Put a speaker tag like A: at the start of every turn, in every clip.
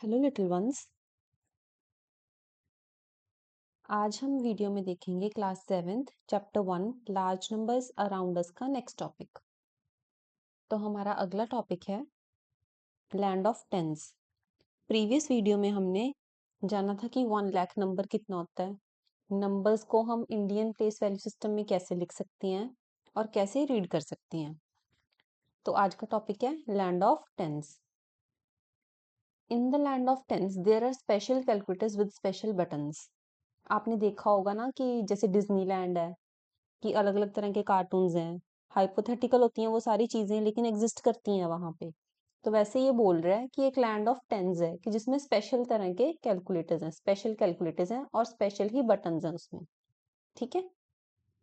A: Hello little ones. आज हम video में देखेंगे class 7th chapter 1 large numbers around us का नेक्स्ट टॉपिक। तो हमारा अगला टॉपिक है land of tens. Previous video में हमने जाना था कि 1 लाख नंबर कितना होता है, नंबर्स को हम इंडियन प्लेस वैल्यू सिस्टम में कैसे लिख सकती हैं और कैसे रीड कर सकती हैं। तो आज का टॉपिक है land of tens. In the land of tens there are special calculators with special buttons. आपने देखा होगा ना कि जैसे डिज्नीलैंड है कि अलग अलग तरह के कार्टून्स हैं, हाइपोथेटिकल होती हैं वो सारी चीजें लेकिन एग्जिस्ट करती हैं वहां पे। तो वैसे ये बोल रहा है कि एक लैंड ऑफ टेंस है कि जिसमें स्पेशल तरह के कैलकुलेटर्स हैं, स्पेशल कैलकुलेटर्स हैं और स्पेशल ही बटन्स हैं उसमें। ठीक है।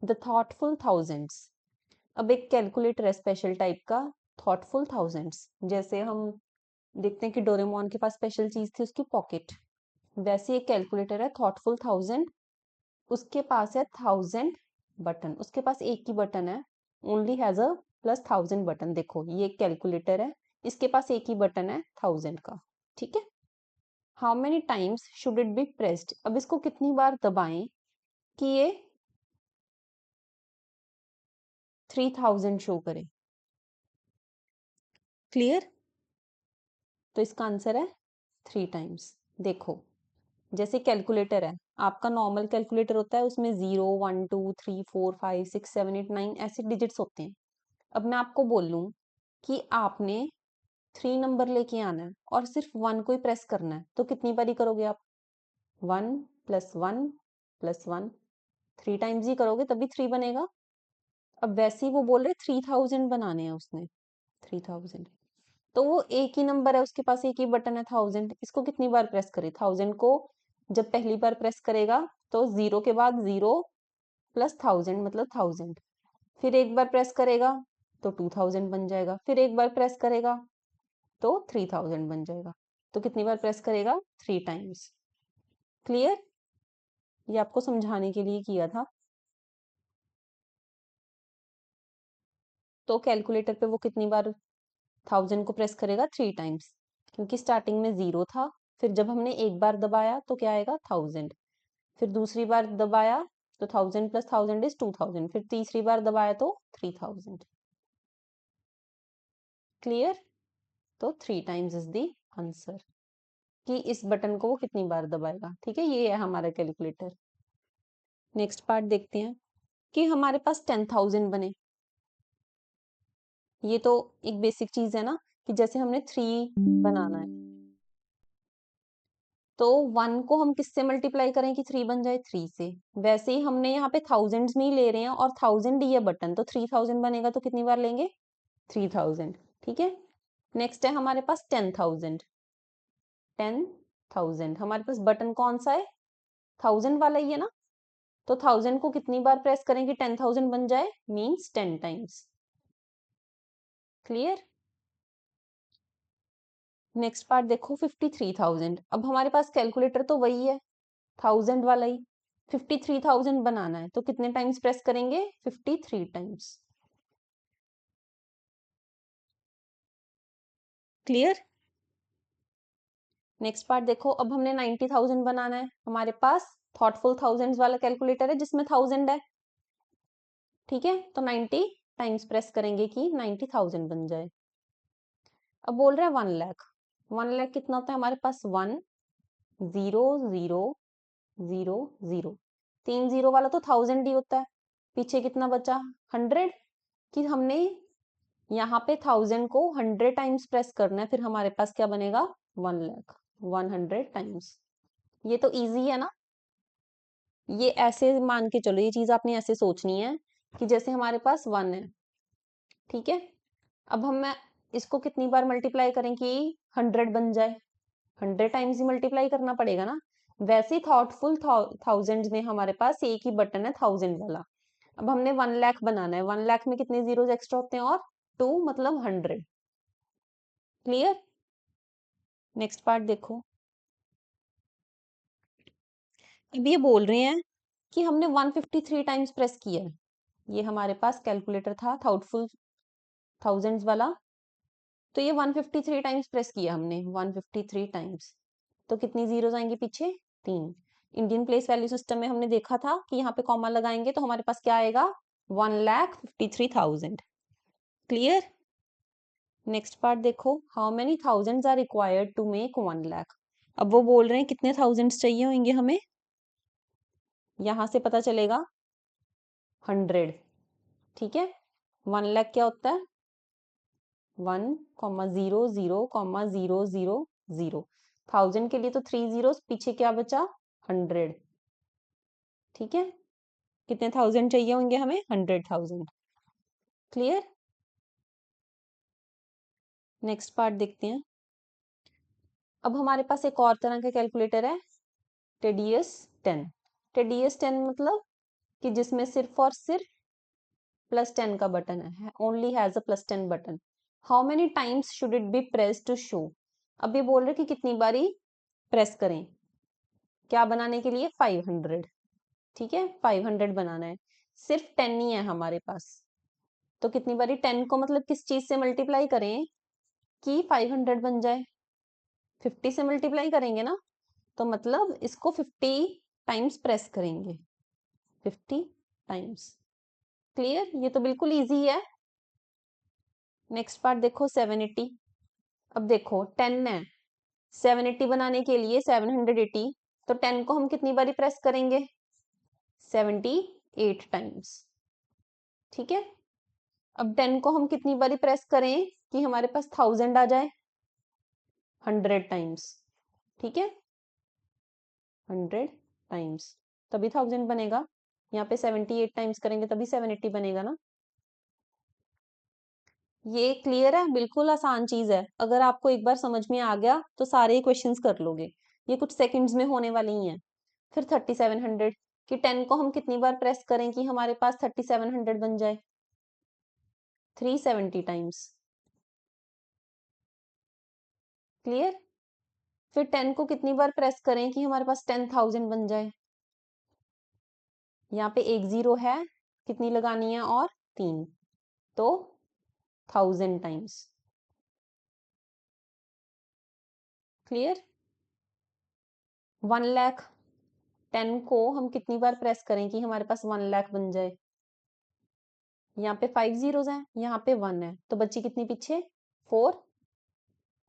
A: The thoughtful thousands. अब एक कैलकुलेटर है स्पेशल टाइप का, थॉटफुल थाउजेंड्स। जैसे हम देखते हैं कि डोरेमोन के पास स्पेशल चीज थी उसकी पॉकेट, वैसे एक कैलकुलेटर है थॉटफुल थाउजेंड। उसके पास है 1000 बटन, उसके पास एक ही बटन है, only has a plus 1000 button. देखो ये एक कैलकुलेटर है, इसके पास एक ही बटन है 1000 का। ठीक है। How many times should it B pressed. अब इसको कितनी बार दबाएं कि ये 3000 शो करे। क्लियर। तो इसका आंसर है 3 टाइम्स। देखो जैसे कैलकुलेटर है, आपका नॉर्मल कैलकुलेटर होता है उसमें 0 1 2 3 4 5 6 7 8 9 ऐसे डिजिट्स होते हैं। अब मैं आपको बोल लूं कि आपने 3 नंबर लेके आना है और सिर्फ 1 को ही प्रेस करना है, तो कितनी बारी करोगे आप? 1 प्लस 1 प्लस 1, 3 टाइम्स ही करोगे तभी 3 बनेगा। अब वैसे ही वो बोल रहे 3000 बनाने हैं उसने, 3000। तो वो एक ही नंबर है, उसके पास एक ही बटन है 1000। इसको कितनी बार प्रेस करे? 1000 को जब पहली बार प्रेस करेगा तो 0 के बाद 0 प्लस 1000 मतलब 1000। फिर एक बार प्रेस करेगा तो 2000 बन जाएगा, फिर एक बार प्रेस करेगा तो 3000 बन जाएगा। तो कितनी बार प्रेस करेगा? 3 टाइम्स। क्लियर। ये आपको समझाने के लिए किया था। तो कैलकुलेटर पे वो कितनी बार 1000 को प्रेस करेगा? 3 टाइम्स, क्योंकि स्टार्टिंग में 0 था। फिर जब हमने एक बार दबाया तो क्या आएगा? 1000। फिर दूसरी बार दबाया तो 1000 प्लस 1000 इज 2000। फिर तीसरी बार दबाया तो 3000। क्लियर। तो 3 टाइम्स इज द आंसर कि इस बटन को वो कितनी बार दबाएगा। ठीक है, ये है हमारा कैलकुलेटर। नेक्स्ट पार्ट देखते हैं कि हमारे पास 10,000 बने। ये तो एक बेसिक चीज है ना कि जैसे हमने 3 बनाना है तो 1 को हम किससे मल्टीप्लाई करें कि 3 बन जाए? 3 से। वैसे ही हमने यहाँ पे थाउजेंड्स में ही ले रहे हैं और 1000 ये बटन, तो 3000 बनेगा तो कितनी बार लेंगे? 3000। ठीक है। नेक्स्ट है हमारे पास 10,000। 10,000 हमारे पास बटन कौन सा है? 1000 वाला ही है ना। तो 1000 को कितनी बार प्रेस करें कि 10,000 बन जाए? Means 10 times. Clear. Next part देखो 53,000। अब हमारे पास कैलकुलेटर तो वही है 1000 वाला ही, 53,000 बनाना है तो कितने टाइम्स प्रेस करेंगे? 53 टाइम्स। क्लियर। नेक्स्ट पार्ट देखो, अब हमने 90,000 बनाना है। हमारे पास थॉटफुल थाउजेंड्स वाला कैलकुलेटर है जिसमें 1000 है। ठीक है, तो 90 टाइम्स प्रेस करेंगे कि 90,000 बन जाए। अब बोल रहा है 1 लाख। 1 लाख कितना होता है हमारे पास? 1 0 0 0 0। 3 जीरो वाला तो 1000 ही होता है। पीछे कितना बचा? 100। कि हमने यहाँ पे 1000 को 100 टाइम्स प्रेस करना है, फिर हमारे पास क्या बनेगा? 1 लाख 100 टाइम्स। ये तो इजी है ना। ये ऐसे मान के चलो, ये चीज आपने ऐसे सोचनी है कि जैसे हमारे पास 1 है। ठीक है। अब मैं इसको कितनी बार मल्टीप्लाई करें कि 100 बन जाए? 100 टाइम्स ही मल्टीप्लाई करना पड़ेगा ना। वैसे ही थॉटफुल थाउजेंड में हमारे पास एक ही बटन है 1000 वाला। अब हमने 1 लाख बनाना है, 1 लाख में कितने जीरोस एक्स्ट्रा होते हैं? और 2 मतलब 100। क्लियर। नेक्स्ट पार्ट देखो। अब ये बोल रहे हैं कि हमने 153 टाइम्स प्रेस किया है। ये हमारे पास कैलकुलेटर था थाउटफुल थाउजेंड्स वाला, तो ये 153 टाइम्स प्रेस किया हमने, 153 टाइम्स। तो कितनी जीरोस आएंगे पीछे? 3। इंडियन प्लेस वैल्यू सिस्टम में हमने देखा था कि यहाँ पे कॉमा लगाएंगे तो हमारे पास क्या आएगा? 1,53,000। क्लियर? नेक्स्ट पार्ट देखो, how many thousands are required to make 1 lakh. अब वो बोल रहे हैं कितने थाउजेंड्स चाहिए होंगे हमें, यहां से पता चलेगा 100। ठीक है, 1 लाख क्या होता है? 1,0,0,0,0। 1000 के लिए तो 3 जीरोस, पीछे क्या बचा? 100। ठीक है, कितने थाउजेंड चाहिए होंगे हमें? 100,000। क्लियर? नेक्स्ट पार्ट देखते हैं। अब हमारे पास एक और तरह का कैलकुलेटर है, टेडियस 10। टेडियस 10 मतलब कि जिसमें सिर्फ और सिर्फ +10 का बटन है, only has a +10 button. How many times should it be press to show. अब ये बोल रहे कि कितनी बारी प्रेस करें, क्या बनाने के लिए? 500। ठीक है, 500 बनाना है, सिर्फ 10 ही है हमारे पास, तो कितनी बारी 10 को मतलब किस चीज से मल्टीप्लाई करें कि 500 बन जाए? 50 से मल्टीप्लाई करेंगे ना, तो मतलब इसको 50 टाइम्स प्रेस करेंगे, 50 टाइम्स। क्लियर? ये तो बिल्कुल इजी है। नेक्स्ट पार्ट देखो, 780। अब देखो 10 है, 780 बनाने के लिए 780, तो 10 को हम कितनी बारी प्रेस करेंगे? 78 टाइम्स। ठीक है, अब 10 को हम कितनी बारी प्रेस करें कि हमारे पास 1000 आ जाए? 100 टाइम्स। ठीक है, 100 टाइम्स तभी 1000 बनेगा। यहाँ पे 78 टाइम्स करेंगे तभी 780 बनेगा ना। ये क्लियर है? बिल्कुल आसान चीज है, अगर आपको एक बार समझ में आ गया तो सारे ही क्वेश्चंस कर लोगे, ये कुछ सेकंड्स में होने वाले ही हैं। फिर 3700 कि 10 को हम कितनी बार प्रेस करें कि हमारे पास 3700 बन जाए? 370 टाइम्स। क्लियर? फिर 10 को कितनी बार प्रेस करें कि हमारे पास 10,000 बन जाए? यहाँ पे एक जीरो है, कितनी लगानी है? और 3, तो 1000 टाइम्स। क्लियर? 1 लाख, 10 को हम कितनी बार प्रेस करें कि हमारे पास 1 लाख बन जाए? यहाँ पे 5 जीरोस हैं, यहाँ पे 1 है, तो बची कितनी पीछे? 4।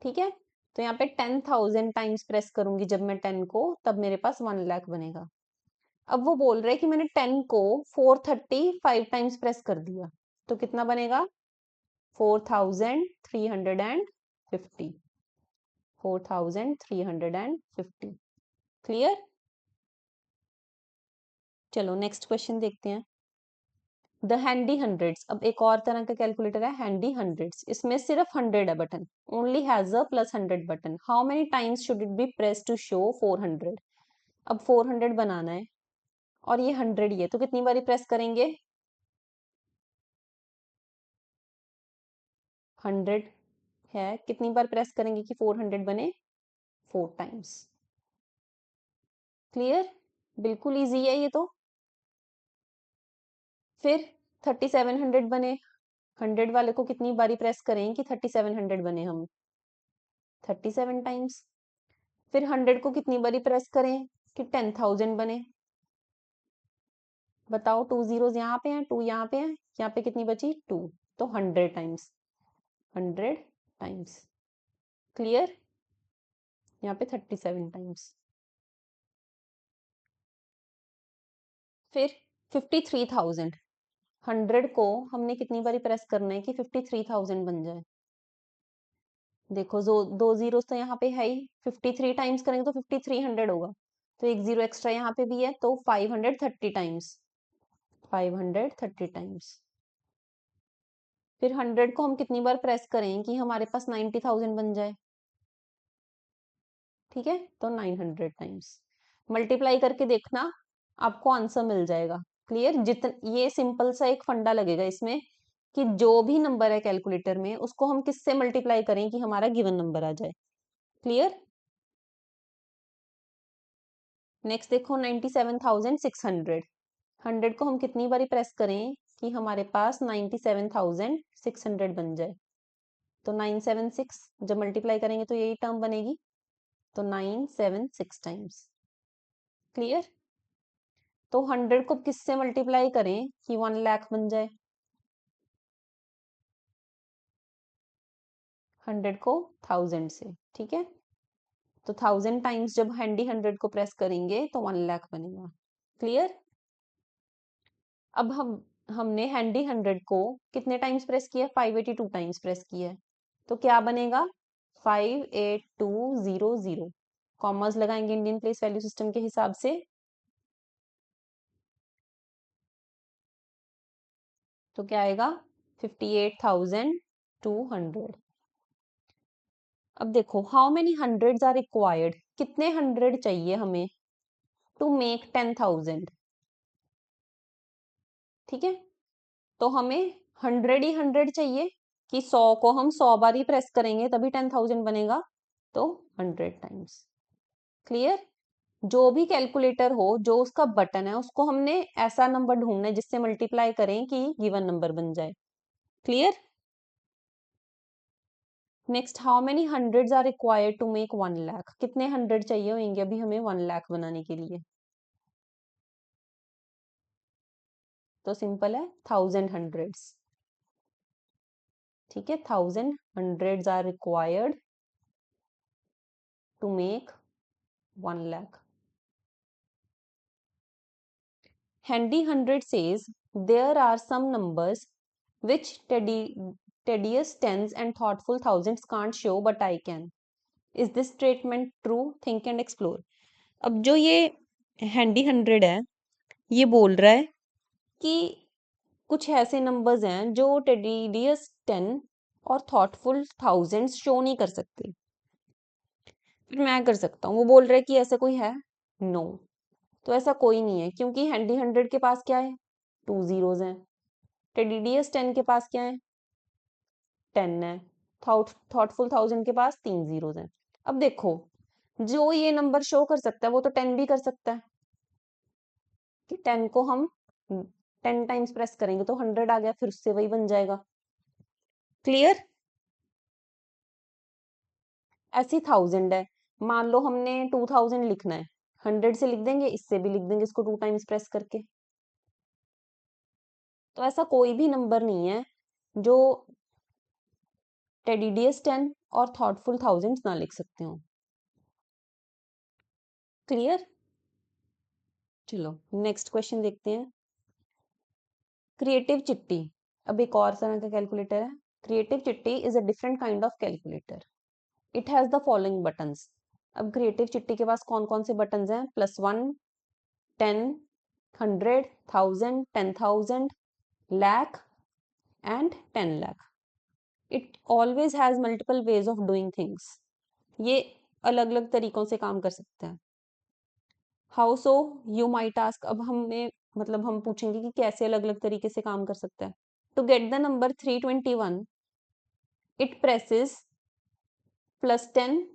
A: ठीक है, तो यहाँ पे 10,000 टाइम्स प्रेस करूंगी जब मैं 10 को, तब मेरे पास 1 लाख बनेगा। अब वो बोल रहे हैं कि मैंने 10 को 435 टाइम्स प्रेस कर दिया, तो कितना बनेगा? 4350। 4350। क्लियर? चलो नेक्स्ट क्वेश्चन देखते हैं। The handy hundreds. अब एक और तरह का कैलकुलेटर है, हैंडी हंड्रेड्स। इसमें सिर्फ 100 है button, only has a +100 button. How many times should it be press to show 400। अब 400 बनाना है और ये 100 ही है, तो कितनी बारी प्रेस करेंगे? 100 है, कितनी बार प्रेस करेंगे कि 400 बने? 4 टाइम्स। क्लियर? बिल्कुल इजी है ये तो। फिर 3700 बने, 100 वाले को कितनी बारी प्रेस करें कि 3700 बने? हम 37 टाइम्स। फिर 100 को कितनी बारी प्रेस करें कि 10,000 बने? बताओ, 2 जीरोस यहाँ पे हैं, 2 यहाँ पे हैं, यहाँ पे कितनी बची? 2, तो 100 टाइम्स। 100 टाइम्स। क्लियर? यहाँ पे 37 टाइम्स। फिर 53,000, 100 को हमने कितनी बारी प्रेस करना है कि 53,000 बन जाए? देखो, जो 2 जीरोस तो यहाँ पे है ही, 53 टाइम्स करेंगे तो 5300 होगा, तो एक जीरो एक्स्ट्रा यहाँ पे भी है, तो 530 टाइम्स। 530 टाइम्स। फिर 100 को हम कितनी बार प्रेस करें कि हमारे पास 90,000 बन जाए? ठीक है, तो 900 टाइम्स। मल्टीप्लाई करके देखना, आपको आंसर मिल जाएगा। क्लियर? ये सिंपल सा एक फंडा लगेगा इसमें कि जो भी नंबर है कैलकुलेटर में, उसको हम किससे मल्टीप्लाई करें कि हमारा गिवन नंबर आ जाए। क्लियर? नेक्स्ट देखो, 97,600। 100 को हम कितनी बारी प्रेस करें कि हमारे पास 97,600 बन जाए? तो 976 जब मल्टीप्लाई करेंगे तो यही टर्म बनेगी। तो 976 टाइम्स। क्लियर? तो 100 को किससे मल्टीप्लाई करें कि 1 लाख बन जाए? 100 को 1000 से, ठीक है। तो 1000 टाइम्स जब हैंडी 100 को प्रेस करेंगे तो 1 लाख बनेगा। क्लियर? अब हमने हैंडी 100 को कितने टाइम्स प्रेस किया? 582 टाइम्स प्रेस किया है। तो क्या बनेगा? 58200। कॉमर्स लगाएंगे इंडियन प्लेस वैल्यू सिस्टम के हिसाब से। तो क्या आएगा? 58,200। अब देखो, how many hundreds are required, कितने 100 चाहिए हमें टू मेक 10,000? ठीक है, तो हमें 100 ही 100 चाहिए कि 100 को हम 100 बार ही प्रेस करेंगे तभी 10,000 बनेगा। तो 100 टाइम्स। क्लियर? जो भी कैलकुलेटर हो, जो उसका बटन है, उसको हमने ऐसा नंबर ढूंढना है जिससे मल्टीप्लाई करें कि गिवन नंबर बन जाए। Clear? Next, how many hundreds are required to make 1 lakh, कितने 100 चाहिए होंगे अभी हमें 1 लाख बनाने के लिए? तो सिंपल है, 1000 हंड्रेड्स। ठीक है, 1000 hundreds are required to make 1 lakh. Handy 100 says there are some numbers which tedious tens and thoughtful thousands can't show, but I can. Is this statement true? Think and explore. अब जो ये handy 100 है, ये बोल रहा है कि कुछ ऐसे नंबर्स हैं जो टेडियस 10 और थॉटफुल थाउजेंड्स शो नहीं कर सकते, फिर मैं कर सकता हूँ। वो बोल रहा है कि ऐसा कोई है? नो। तो ऐसा कोई नहीं है, क्योंकि हैंडी 100 के पास क्या है? 2 जीरोज हैं। टेडिडियस 10 के पास क्या है? 10 है। थॉटफुल 1000 के पास 3 जीरोज हैं। अब देखो, जो ये नंबर शो कर सकता है वो तो 10 भी कर सकता है, कि 10 को हम 10 टाइम्स प्रेस करेंगे तो 100 आ गया, फिर उससे वही बन जाएगा। क्लियर? ऐसी 1000 है, मान लो हमने 2000 लिखना है, 100 से लिख देंगे, इससे भी लिख देंगे इसको 2 टाइम्स प्रेस करके। तो ऐसा कोई भी नंबर नहीं है जो टेडिडियस 10 और थॉटफुल थाउजेंड्स ना लिख सकते हो। क्लियर? चलो नेक्स्ट क्वेश्चन देखते हैं। क्रिएटिव चिट्टी, अब एक और तरह का कैलकुलेटर है। क्रिएटिव चिट्टी is a different kind of calculator. It has the following buttons. अब क्रिएटिव चिट्टी के पास कौन कौन से बटन्स हैं? +1, 10, 100, 1000, 10,000, lakh and 10 lakh. It always has multiple ways of doing things. ये अलग अलग तरीकों से काम कर सकता है। How so, you might ask. अब हमें मतलब हम पूछेंगे कि कैसे अलग अलग तरीके से काम कर सकता है। To get the number 321, it presses +10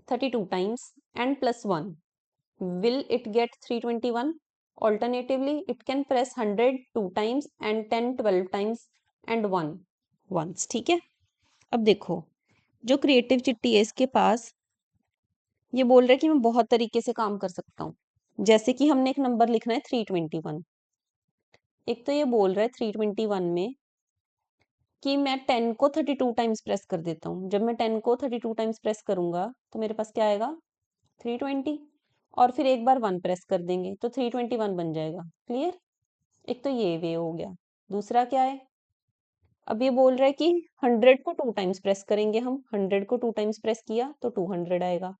A: 32 times and +1. Will it get 321? Alternatively, it can press 100 2 times and 10 12 times and 1 once. ठीक है, अब देखो, जो क्रिएटिव चिट्टी है इसके पास ये बोल रहा है कि मैं बहुत तरीके से काम कर सकता हूँ। जैसे कि हमने एक नंबर लिखना है 321। एक तो ये बोल रहा है 321 में कि मैं 10 को 32 टाइम्स प्रेस कर देता हूँ। जब मैं 10 को 32 टाइम्स प्रेस करूंगा तो मेरे पास क्या आएगा? 320। और फिर एक बार 1 प्रेस कर देंगे तो 321 बन जाएगा। क्लियर? एक तो ये वे हो गया। दूसरा क्या है? अब ये बोल रहा है कि 100 को 2 टाइम्स प्रेस करेंगे हम। 100 को 2 टाइम्स प्रेस किया तो 200 आएगा,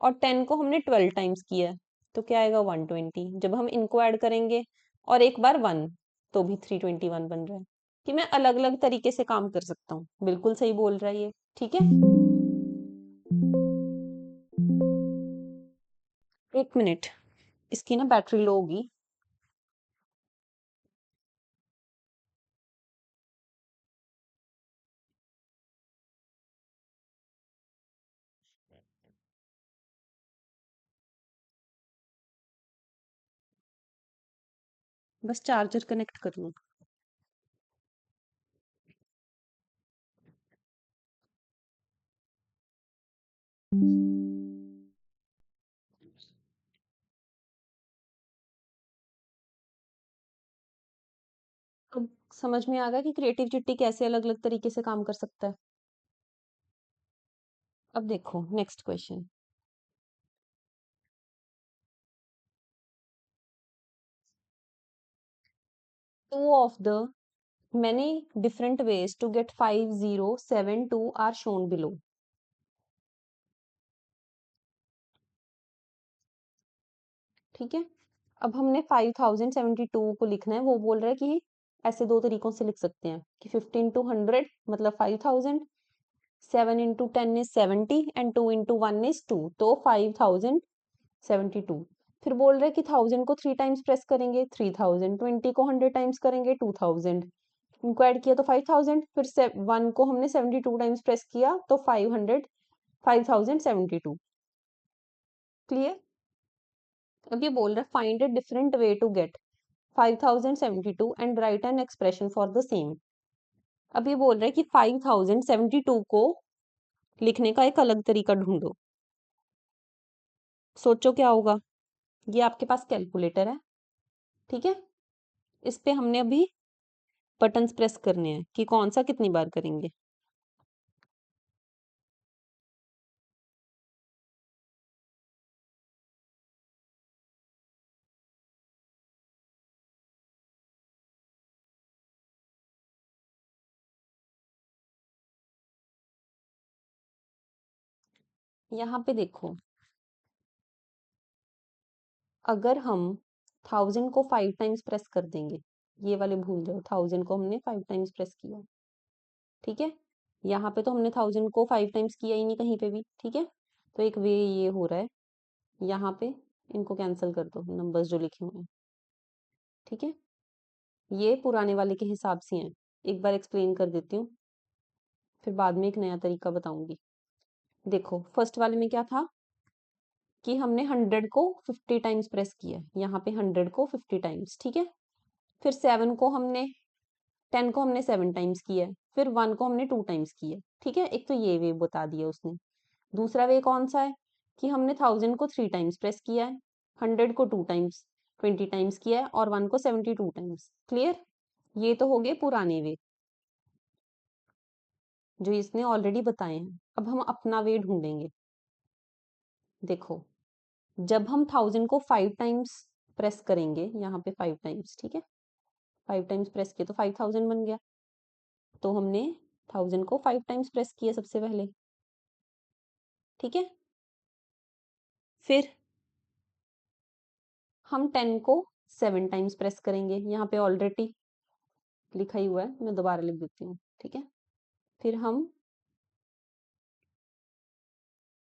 A: और 10 को हमने 12 टाइम्स किया तो क्या आएगा? 120। जब हम इनको ऐड करेंगे और एक बार 1, तो भी 321 बन रहा है। कि मैं अलग अलग तरीके से काम कर सकता हूँ। बिल्कुल सही बोल रहा है ये। ठीक है, 1 मिनट, इसकी ना बैटरी लो होगी। बस चार्जर कनेक्ट कर लूँ। अब समझ में आ गया कि क्रिएटिव चिट्टी कैसे अलग अलग तरीके से काम कर सकता है। अब देखो next question. Two of the many different ways to get 5072 are shown below. ठीक है, अब हमने 5072 को लिखना है। वो बोल रहा है कि ऐसे दो तरीकों से लिख सकते हैं कि 50 into 100 मतलब 5000, 7 into 10 is 70 and 2 into 1 is 2, तो 5072। फिर बोल रहे हैं कि 1000 को 3 टाइम्स प्रेस करेंगे 3000, 20 को 100 टाइम्स करेंगे 2000, इनको ऐड किया तो 5000, फिर 1 को हमने 72 टाइम्स प्रेस किया तो 5072। क्लियर। अब ये बोल रहा है find a different way to get 5072 and write an expression for the same. अब ये बोल रहा है कि 5072 को लिखने का एक अलग तरीका ढूंढो। सोचो क्या होगा। ये आपके पास कैलकुलेटर है, ठीक है, इस पे हमने अभी बटन्स प्रेस करने हैं कि कौन सा कितनी बार करेंगे। यहाँ पे देखो, अगर हम 1000 को 5 टाइम्स प्रेस कर देंगे, ये वाले भूल जाओ, 1000 को हमने 5 टाइम्स प्रेस किया, ठीक है, यहाँ पे तो हमने 1000 को 5 टाइम्स किया ही नहीं कहीं पे भी, ठीक है, तो एक वे ये हो रहा है, यहाँ पे इनको कैंसिल कर दो नंबर्स जो लिखे हुए हैं, ठीक है, ये पुराने वाले के हिसाब से हैं। एक बार एक्सप्लेन कर देती हूँ, फिर बाद में एक नया तरीका बताऊंगी। देखो फर्स्ट वाले में क्या था कि हमने 100 को 50 टाइम्स प्रेस किया, यहाँ पे 100 को 50 टाइम्स, ठीक है, फिर 7 को हमने 10 को हमने 7 टाइम्स किया है, फिर 1 को हमने 2 टाइम्स किया है, ठीक है, एक तो ये वे बता दिया उसने। दूसरा वे कौन सा है कि हमने 1000 को 3 टाइम्स प्रेस किया है, 100 को 2 टाइम्स 20 टाइम्स किया है और 1 को 72 टाइम्स। क्लियर। ये तो हो गए पुराने वे जो इसने ऑलरेडी बताए हैं। अब हम अपना वे ढूंढेंगे। देखो जब हम 1000 को 5 टाइम्स प्रेस करेंगे, यहाँ पे 5 टाइम्स, ठीक है, 5 टाइम्स प्रेस किया तो 5000 बन गया, तो हमने 1000 को 5 टाइम्स प्रेस किया सबसे पहले, ठीक है, फिर हम 10 को 7 टाइम्स प्रेस करेंगे, यहाँ पे ऑलरेडी लिखा ही हुआ है, मैं दोबारा लिख देती हूँ, ठीक है, फिर हम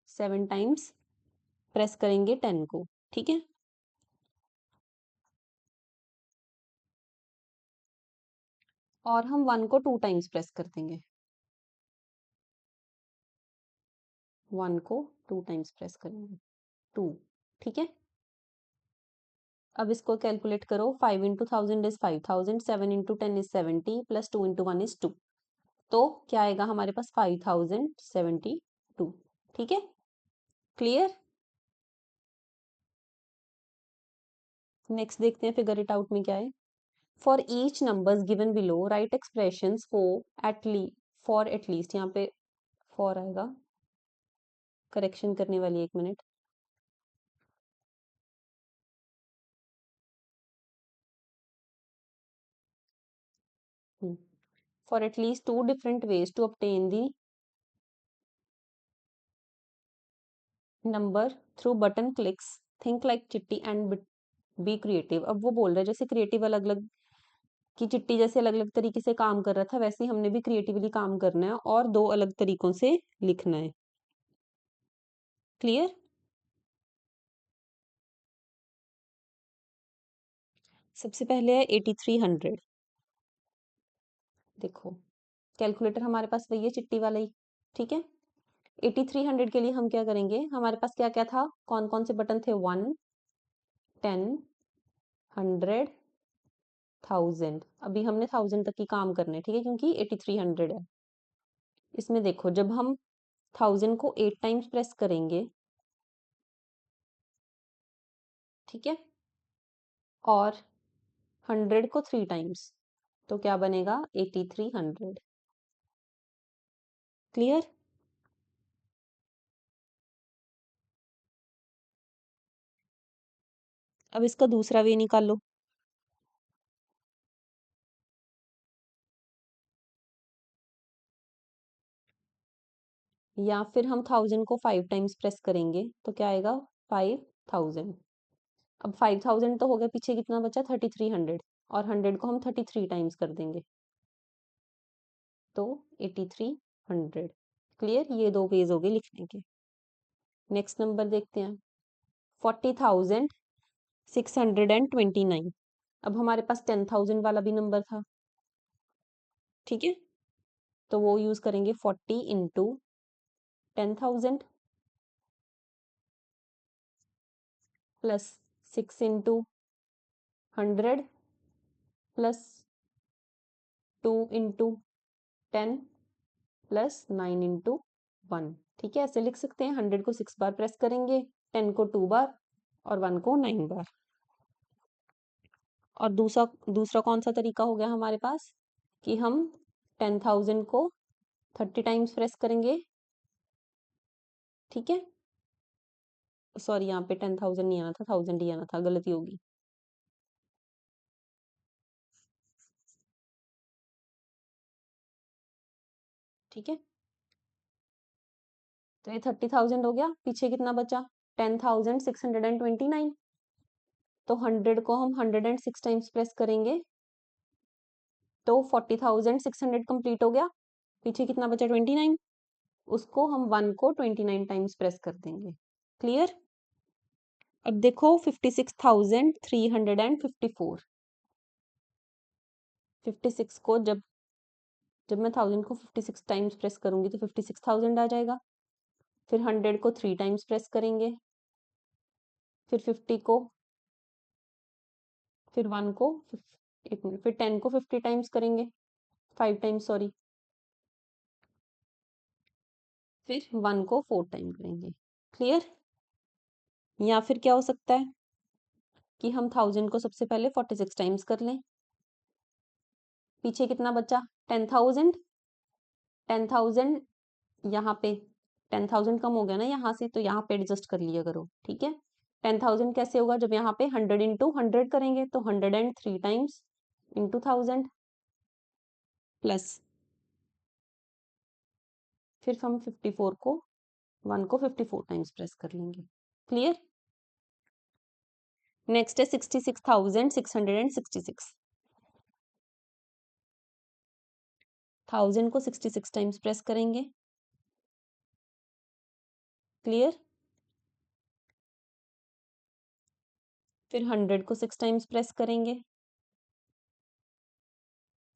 A: 7 टाइम्स प्रेस करेंगे 10 को, ठीक है, और हम 1 को 2 टाइम्स प्रेस कर देंगे, 1 को 2 टाइम्स प्रेस करेंगे 2, ठीक है। अब इसको कैलकुलेट करो, 5 into 1000 is 5000, 7 into 10 is 70 plus 2 into 1 is 2, तो क्या आएगा हमारे पास 5072, ठीक है। क्लियर। नेक्स्ट देखते हैं फिगर इट आउट में क्या है। For each numbers given below write expressions for at least, यहाँ पे फॉर आएगा, करेक्शन करने वाली, एक minute, for at least 2 different ways to obtain the number through button clicks, think like Chitti and be creative. अब वो बोल रहा है जैसे क्रिएटिव अलग अलग की चिट्टी जैसे अलग अलग तरीके से काम कर रहा था, वैसे ही हमने भी क्रिएटिवली काम करना है और दो अलग तरीकों से लिखना है। क्लियर। सबसे पहले है 8300। देखो कैलकुलेटर हमारे पास वही है चिट्टी वाला ही, ठीक है। 8300 के लिए हम क्या करेंगे, हमारे पास क्या क्या था, कौन कौन से बटन थे, 1, 10, 100, 1000। अभी हमने 1000 तक ही काम करना है, ठीक है, क्योंकि 8300 है। इसमें देखो जब हम 1000 को 8 टाइम्स प्रेस करेंगे, ठीक है, और 100 को 3 टाइम्स, तो क्या बनेगा 8300। क्लियर। अब इसका दूसरा वे निकाल लो। या फिर हम 1000 को 5 टाइम्स प्रेस करेंगे तो क्या आएगा 5000। अब 5000 तो हो गया, पीछे कितना बचा 3300, और 100 को हम 33 टाइम्स कर देंगे तो 8300। क्लियर। ये दो वेज हो गए लिखने के। नेक्स्ट नंबर देखते हैं 40,629। अब हमारे पास 10,000 वाला भी नंबर था, ठीक है। तो वो यूज करेंगे 40 into 10,000 plus 6 into 100 plus 2 into 10 plus 9 into 1। ठीक है, ऐसे लिख सकते हैं। 100 को 6 बार प्रेस करेंगे, 10 को 2 बार और 1 को 9 बार। और दूसरा दूसरा कौन सा तरीका हो गया हमारे पास कि हम 10,000 को 30 टाइम्स प्रेस करेंगे, ठीक है। सॉरी, यहाँ पे 10,000 नहीं आना था, 1000 ही आना था, गलती होगी। ठीक है, तो ये 30,000 हो गया। पीछे कितना बचा 10,629। तो 100 को हम 106 टाइम्स प्रेस करेंगे तो 40,600 कंप्लीट हो गया। पीछे कितना बचा 29। उसको हम 1 को 29 टाइम्स प्रेस कर देंगे। क्लियर। अब देखो 56,354। 56 को जब जब मैं 1000 को 56 टाइम्स प्रेस करूंगी तो 56,000 आ जाएगा। फिर 100 को 3 टाइम्स प्रेस करेंगे, फिर 50 को, फिर 1 को, एक मिनट, फिर 10 को 50 टाइम्स करेंगे, 5 टाइम्स सॉरी, फिर 1 को 4 टाइम करेंगे। क्लियर। या फिर क्या हो सकता है कि हम 1000 को सबसे पहले 46 टाइम्स कर लें। पीछे कितना बचा 10,000। 10,000 यहाँ पे 10,000 कम हो गया ना यहाँ से, तो यहाँ पे एडजस्ट कर लिया करो, ठीक है। 10,000 कैसे होगा जब यहाँ पे 100 इंटू 100 करेंगे तो 103 टाइम्स इंटू 1000 प्लस, फिर हम 54 को 1 को 54 टाइम्स प्रेस कर लेंगे। क्लियर। नेक्स्ट है 66,666। 1000 को 66 टाइम्स प्रेस करेंगे। क्लियर। फिर 100 को 6 टाइम्स प्रेस करेंगे,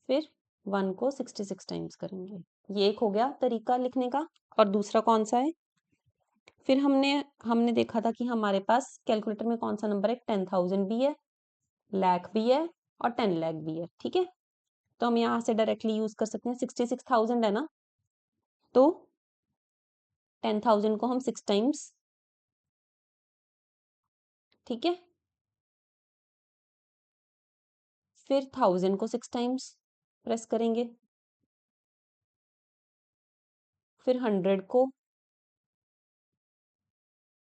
A: फिर 1 को 66 टाइम्स करेंगे। ये एक हो गया तरीका लिखने का। और दूसरा कौन सा है, फिर हमने हमने देखा था कि हमारे पास कैलकुलेटर में कौन सा नंबर है, 10,000 भी है, लाख भी है और 10 लाख भी है, ठीक है। तो हम यहाँ से डायरेक्टली यूज कर सकते हैं। 66,000 है ना, तो 10,000 को हम 6 टाइम्स, ठीक है, फिर 1000 को 6 टाइम्स प्रेस करेंगे, फिर 100 को,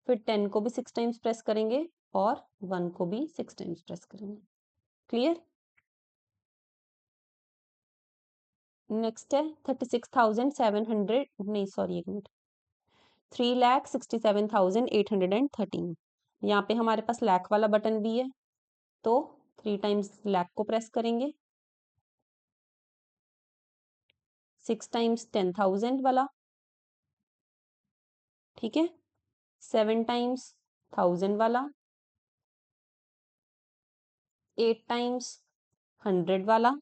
A: फिर 10 को भी 6 टाइम्स प्रेस करेंगे और 1 को भी 6 टाइम्स प्रेस करेंगे। क्लियर। नेक्स्ट है 36,700, नहीं सॉरी एक मिनट, 3,67,813। यहाँ पे हमारे पास लाख वाला बटन भी है, तो 3 टाइम्स लाख को प्रेस करेंगे, 6 टाइम्स 10,000 वाला, ठीक है, 7 टाइम्स 1000 वाला, 8 टाइम्स 100 वाला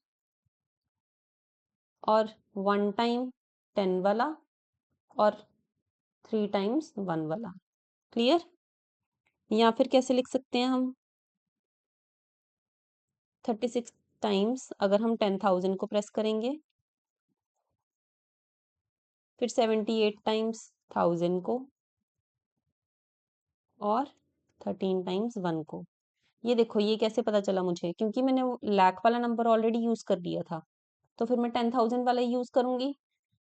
A: और 1 टाइम 10 वाला और 3 टाइम्स 1 वाला। क्लियर। या फिर कैसे लिख सकते हैं हम 36 टाइम्स, अगर हम 10,000 को प्रेस करेंगे, फिर 78 टाइम्स 1000 को और 13 टाइम्स 1 को। ये देखो ये कैसे पता चला मुझे, क्योंकि मैंने लाख वाला नंबर ऑलरेडी यूज कर लिया था, तो फिर मैं 10,000 वाला यूज करूंगी।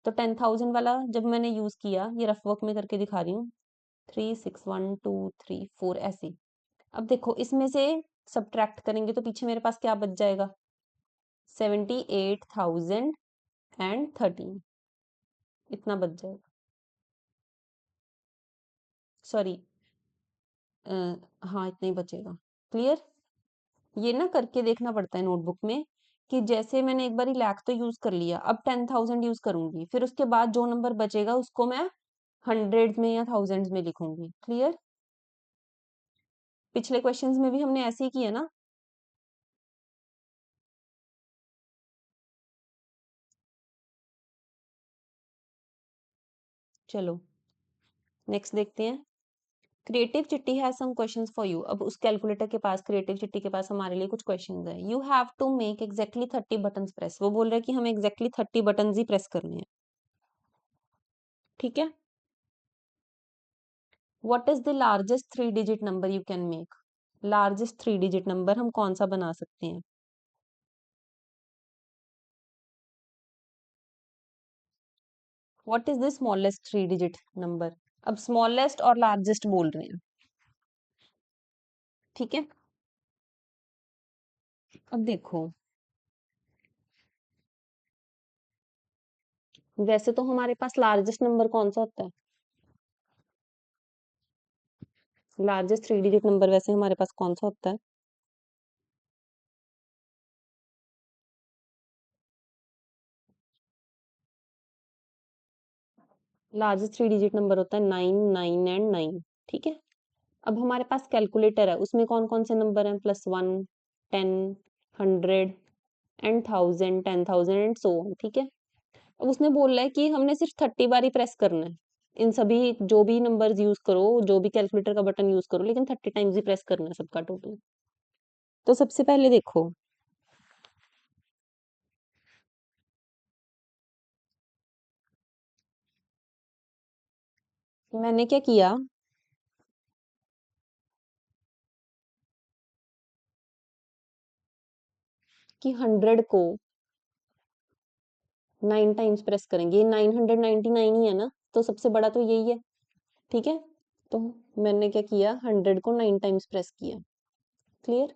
A: तो 10,000 वाला जब मैंने यूज किया, ये रफ वर्क में करके दिखा रही हूँ, 3 6 1 2 3 4 ऐसे। अब देखो इसमें से सब्ट्रैक्ट करेंगे तो पीछे मेरे पास क्या बच जाएगा, 78,013, इतना बच जाएगा। सॉरी, हाँ इतना ही बचेगा। क्लियर। ये ना करके देखना पड़ता है नोटबुक में, कि जैसे मैंने एक बार लाख तो यूज कर लिया, अब 10,000 यूज करूंगी, फिर उसके बाद जो नंबर बचेगा उसको मैं हंड्रेड्स में या थाउजेंड्स में लिखूंगी। क्लियर। पिछले क्वेश्चंस में भी हमने ऐसे ही किया ना। चलो नेक्स्ट देखते हैं। Creative Chitti has some questions for you. अब उस कैलकुलेटर के पास, क्रिएटिव चिट्टी के पास हमारे लिए कुछ क्वेश्चंस है। You have to make exactly 30 button press. वो बोल रहे हैं कि हमें एग्जैक्टली 30 बटन ही प्रेस करने हैं। ठीक है। What is the largest 3 digit number you can make. Largest 3 digit number हम कौन सा बना सकते हैं। What is the smallest 3 digit number. अब स्मॉलेस्ट और लार्जेस्ट बोल रहे हैं। ठीक है। अब देखो, वैसे तो हमारे पास लार्जेस्ट नंबर कौन सा होता है। लार्जेस्ट 3 डिजिट नंबर वैसे हमारे पास कौन सा होता है। लार्जेस्ट 3 डिजिट नंबर होता है 9 9 एंड 9। ठीक है। अब हमारे पास कैलकुलेटर है, उसमें कौन कौन से नंबर हैं, +1, 10, 100 एंड 1000, 10,000 एंड सो ऑन। ठीक है। अब उसने बोला है कि हमने सिर्फ 30 बार ही प्रेस करना है। इन सभी जो भी नंबर्स यूज करो, जो भी कैलकुलेटर का बटन यूज करो, लेकिन 30 टाइम्स ही प्रेस करना है सबका टोटल। तो सबसे पहले देखो, मैंने क्या किया कि 100 को 9 टाइम्स प्रेस करेंगे। ये 999 ही है ना, तो सबसे बड़ा तो यही है। ठीक है। तो मैंने क्या किया, 100 को 9 टाइम्स प्रेस किया। क्लियर।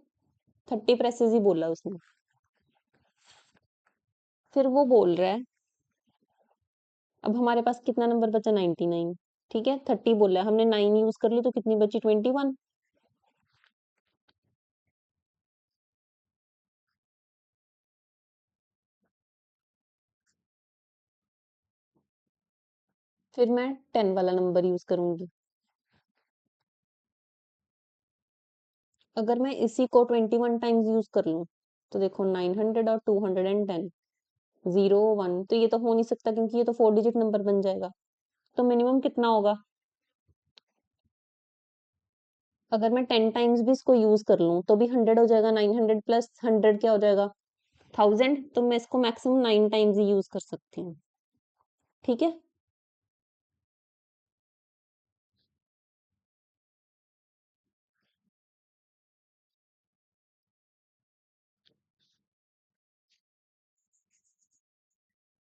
A: 30 प्रेसेस ही बोला उसने। फिर वो बोल रहा है, अब हमारे पास कितना नंबर बचा, 99। ठीक है। 30 बोला है, हमने 9 यूज कर ली, तो कितनी बची, 21। फिर मैं 10 वाला नंबर यूज करूंगी। अगर मैं इसी को 21 टाइम्स यूज कर लूं, तो देखो 900 और 210, 0 1, तो ये तो हो नहीं सकता, क्योंकि ये तो 4 डिजिट नंबर बन जाएगा। तो मिनिमम कितना होगा। अगर मैं 10 टाइम्स भी इसको यूज कर लूं तो भी 100 हो जाएगा। 900 प्लस 100 क्या हो जाएगा, 1000। तो मैं इसको मैक्सिमम 9 टाइम्स ही यूज कर सकती हूँ। ठीक है।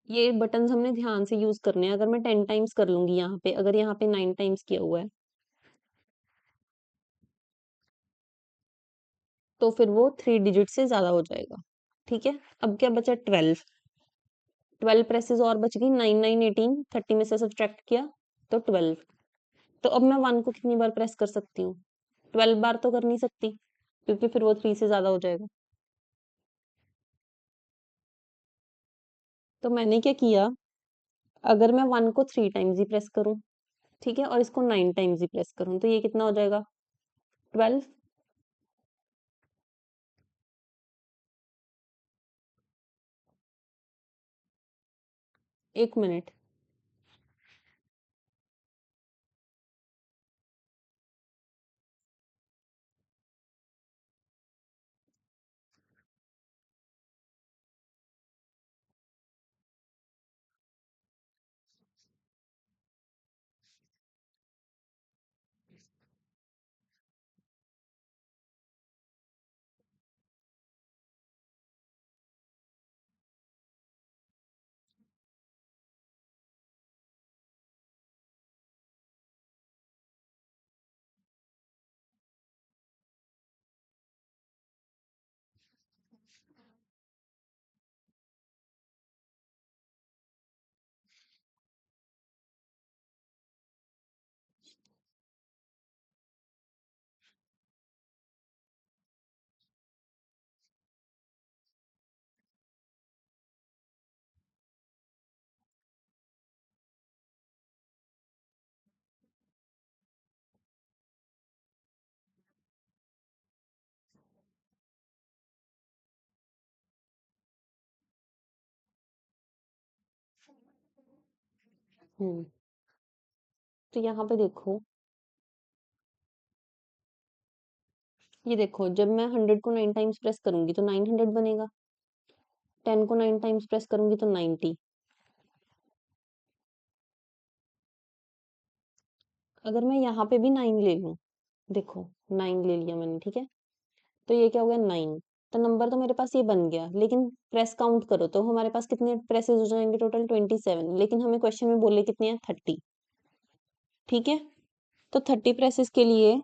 A: ये बटन्स हमने ध्यान से यूज करने हैं। अगर मैं 10 टाइम्स कर लूंगी यहाँ पे, अगर यहाँ पे 9 टाइम्स किया हुआ है, तो फिर वो 3 डिजिट से ज्यादा हो जाएगा। ठीक है। अब क्या बचा, 12। 12 प्रेसेस और बच गई, 9 9 18, 30 में से सब्ट्रैक्ट किया तो 12। तो अब मैं 1 को कितनी बार प्रेस कर सकती हूँ, 12 बार तो कर नहीं सकती, क्योंकि फिर वो 3 से ज्यादा हो जाएगा। तो मैंने क्या किया, अगर मैं 1 को 3 टाइम्स ही प्रेस करूं, ठीक है, और इसको 9 टाइम्स ही प्रेस करूं, तो ये कितना हो जाएगा, 12। 1 मिनट। तो यहाँ पे देखो, ये देखो, जब मैं 100 को 9 टाइम्स प्रेस करूंगी तो 900 बनेगा। 10 को 9 टाइम्स प्रेस करूंगी तो 90। अगर मैं यहाँ पे भी 9 ले लूं, देखो 9 ले लिया मैंने, ठीक है, तो ये क्या हो गया 9। तो नंबर तो मेरे पास ये बन गया, लेकिन प्रेस काउंट करो तो हमारे पास कितने प्रेसेस हो जाएंगे टोटल 27, लेकिन हमें क्वेश्चन में बोले कितने हैं 30। ठीक है, तो 30 प्रेसेस के लिए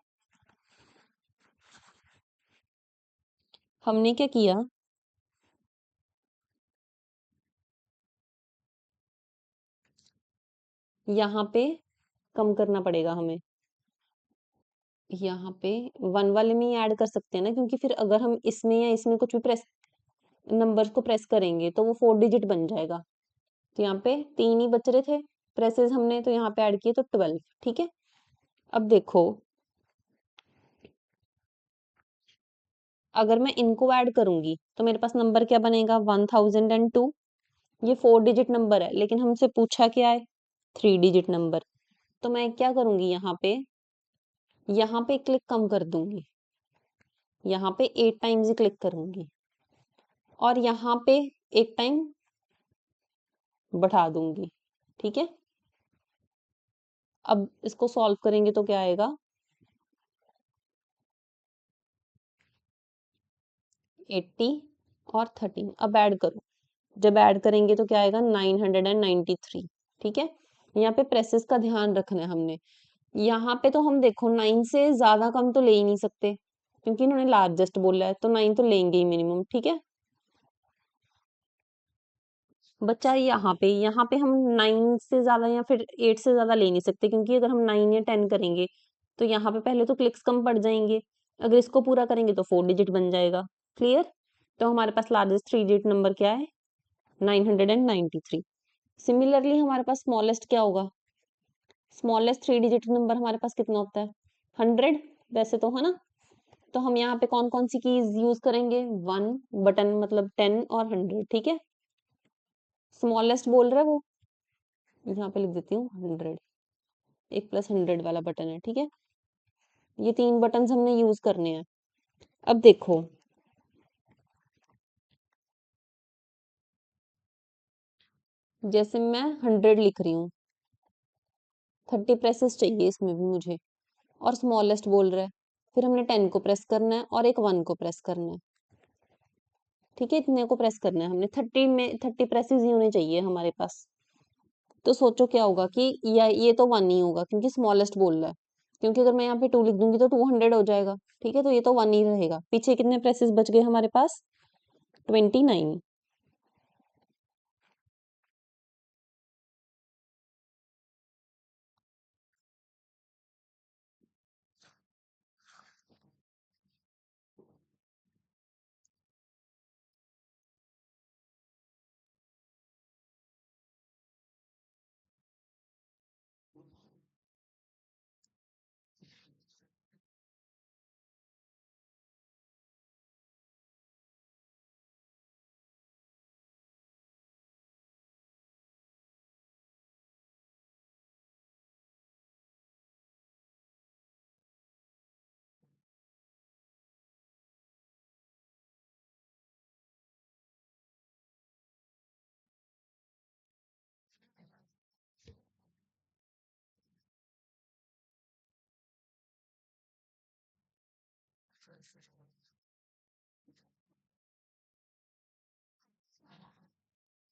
A: हमने क्या किया, यहाँ पे कम करना पड़ेगा हमें। यहाँ पे 1 वाले में ही ऐड कर सकते हैं ना, क्योंकि फिर अगर हम इसमें या इसमें कुछ भी प्रेस नंबर्स को प्रेस करेंगे तो वो 4 डिजिट बन जाएगा। तो यहाँ पे 3 ही बच रहे थे प्रेसेस हमने, तो यहाँ पे ऐड किए तो 12। ठीक है, अब देखो, अगर मैं इनको ऐड करूंगी तो मेरे पास नंबर क्या बनेगा 1002। ये 4 डिजिट नंबर है, लेकिन हमसे पूछा क्या है 3 डिजिट नंबर। तो मैं क्या करूंगी, यहाँ पे क्लिक कम कर दूंगी, यहाँ पे 8 टाइम्स ही क्लिक करूंगी, और यहाँ पे एक टाइम बढ़ा दूंगी। ठीक है, अब इसको सॉल्व करेंगे तो क्या आएगा 80 और 13। अब ऐड करो, जब ऐड करेंगे तो क्या आएगा 993। ठीक है, यहाँ पे प्रेसेस का ध्यान रखना है हमने। यहाँ पे तो हम देखो 9 से ज्यादा कम तो ले ही नहीं सकते, क्योंकि इन्होंने लार्जेस्ट बोला है, तो 9 तो लेंगे ही मिनिमम। ठीक है, बच्चा यहाँ पे हम 9 से ज्यादा या फिर 8 से ज्यादा ले नहीं सकते, क्योंकि अगर हम 9 या 10 करेंगे तो यहाँ पे पहले तो क्लिक्स कम पड़ जाएंगे, अगर इसको पूरा करेंगे तो 4 डिजिट बन जाएगा। क्लियर, तो हमारे पास लार्जेस्ट 3 डिजिट नंबर क्या है 993। सिमिलरली हमारे पास स्मॉलेस्ट क्या होगा, स्मॉलेस्ट 3 डिजिट नंबर हमारे पास कितना होता है 100, वैसे तो, है ना। तो हम यहाँ पे कौन कौन सी कीज यूज करेंगे, 1 बटन मतलब 10 और 100। ठीक है, स्मॉलेस्ट बोल रहा है वो, यहाँ पे लिख देती हूँ 100, एक प्लस 100 वाला बटन है। ठीक है, ये 3 बटन हमने यूज करने हैं। अब देखो, जैसे मैं 100 लिख रही हूँ, 30 प्रेसेस चाहिए इसमें भी मुझे, और स्मॉलेस्ट बोल रहा है, फिर हमने 10 को प्रेस करना है और एक 1 को प्रेस करना है। ठीक है, इतने को प्रेस करना है हमने, 30 में 30 प्रेसेस ही होने चाहिए हमारे पास। तो सोचो क्या होगा कि या ये तो 1 ही होगा, क्योंकि स्मॉलेस्ट बोल रहा है, क्योंकि अगर मैं यहाँ पे 2 लिख दूंगी तो 200 हो जाएगा। ठीक है, तो ये तो 1 ही रहेगा। पीछे कितने प्रेसेस बच गए हमारे पास 29।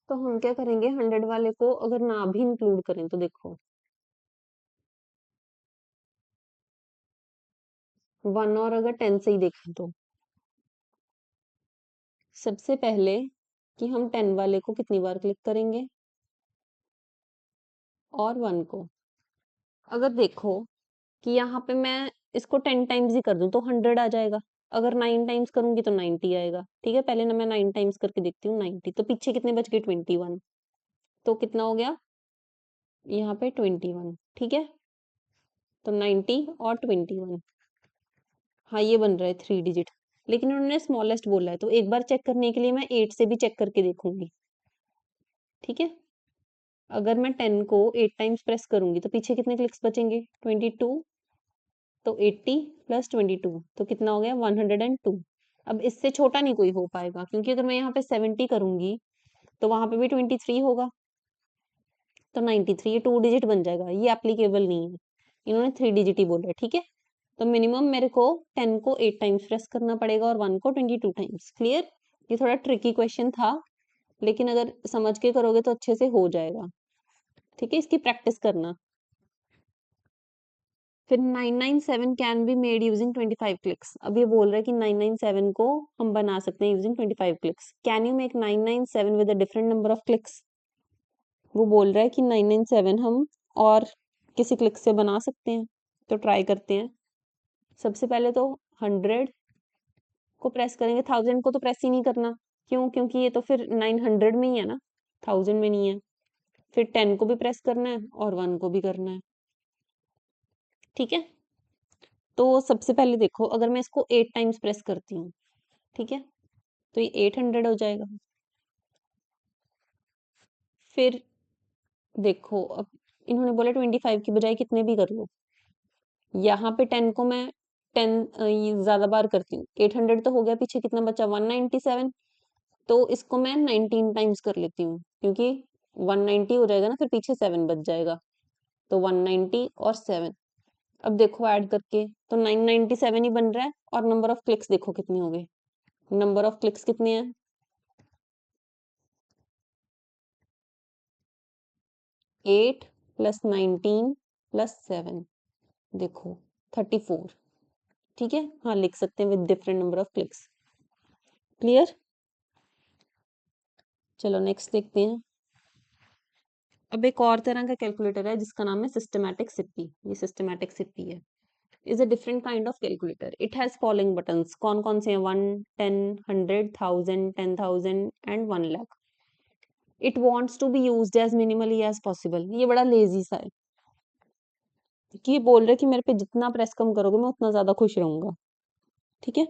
A: तो हम क्या करेंगे, 100 वाले को अगर ना भी इंक्लूड करें तो देखो 1 और अगर 10 से ही देखें तो सबसे पहले कि हम 10 वाले को कितनी बार क्लिक करेंगे और 1 को, अगर देखो कि यहाँ पे मैं इसको 10 टाइम्स ही कर दूं तो 100 आ जाएगा, अगर 9 टाइम्स करूंगी तो 90 आएगा। ठीक है, पहले ना मैं 9 टाइम्स करके देखती हूँ 90, तो पीछे कितने बच गए 21, तो कितना हो गया यहाँ पे 21। ठीक है, तो 90 और 21, हाँ ये बन रहा है 3 डिजिट, लेकिन उन्होंने स्मॉलेस्ट बोला है, तो एक बार चेक करने के लिए मैं 8 से भी चेक करके देखूंगी। ठीक है, अगर मैं 10 को 8 टाइम्स प्रेस करूंगी तो पीछे कितने क्लिक्स बचेंगे? 22। तो 80 प्लस 22 तो कितना हो गया? 102। अब इससे छोटा नहीं कोई हो पाएगा, क्योंकि अगर मैं यहाँ पे 70 करूंगी तो वहां पे भी 23 होगा, तो 93 ये 2 डिजिट बन जाएगा। ये एप्लीकेबल नहीं है, इन्होंने 3 डिजिट ही बोला है, ठीक है। तो मिनिमम मेरे को 10 को 8 टाइम्स प्रेस करना पड़ेगा और 1 को 22 टाइम्स। क्लियर? ये थोड़ा ट्रिकी क्वेश्चन था, लेकिन अगर समझ के करोगे तो अच्छे से हो जाएगा, ठीक है। इसकी प्रैक्टिस करना। फिर 997 can be made using 25 clicks. अब ये बोल रहा है कि 997 को हम बना सकते हैं using 25 clicks. Can you make 997 with a different number of clicks? वो बोल रहा है कि 997 हम और किसी क्लिक से बना सकते हैं, तो ट्राई करते हैं। सबसे पहले तो 100 को प्रेस करेंगे, 1000 को तो प्रेस ही नहीं करना। क्यों? क्योंकि ये तो फिर 900 में ही है ना, 1000 में नहीं है। फिर 10 को भी प्रेस करना है और 1 को भी करना है, ठीक है। तो सबसे पहले देखो, अगर मैं इसको 8 टाइम्स प्रेस करती हूँ, ठीक है, तो ये 800 हो जाएगा। फिर देखो, अब इन्होंने बोला 25 की बजाय कितने भी कर लो। यहाँ पे 10 को मैं 10 ये ज्यादा बार करती हूँ। 800 तो हो गया, पीछे कितना बचा? 197। तो इसको मैं 19 टाइम्स कर लेती हूँ, क्योंकि 190 हो जाएगा ना, फिर पीछे 7 बच जाएगा। तो 190 और 7। अब देखो ऐड करके तो 997 ही बन रहा है, और नंबर ऑफ क्लिक्स देखो कितने हो गए। नंबर ऑफ क्लिक्स कितने हैं? 8 प्लस 19 प्लस 7, देखो 34। ठीक है, हाँ लिख सकते हैं with different number of clicks. Clear? चलो नेक्स्ट देखते हैं। अब एक और तरह का कैलकुलेटर है जिसका नाम है सिस्टमैटिक सिप्पी। ये सिस्टमैटिक सिप्पी है, is a different kind of calculator. It has following buttons. कौन कौन से हैं? 1, 10, 100, 1000, 10,000 and 1 lakh. It wants to be use as minimally as possible. ये बड़ा लेजी सा है, कि ये बोल रहे कि मेरे पे जितना प्रेस कम करोगे मैं उतना ज्यादा खुश रहूंगा, ठीक है।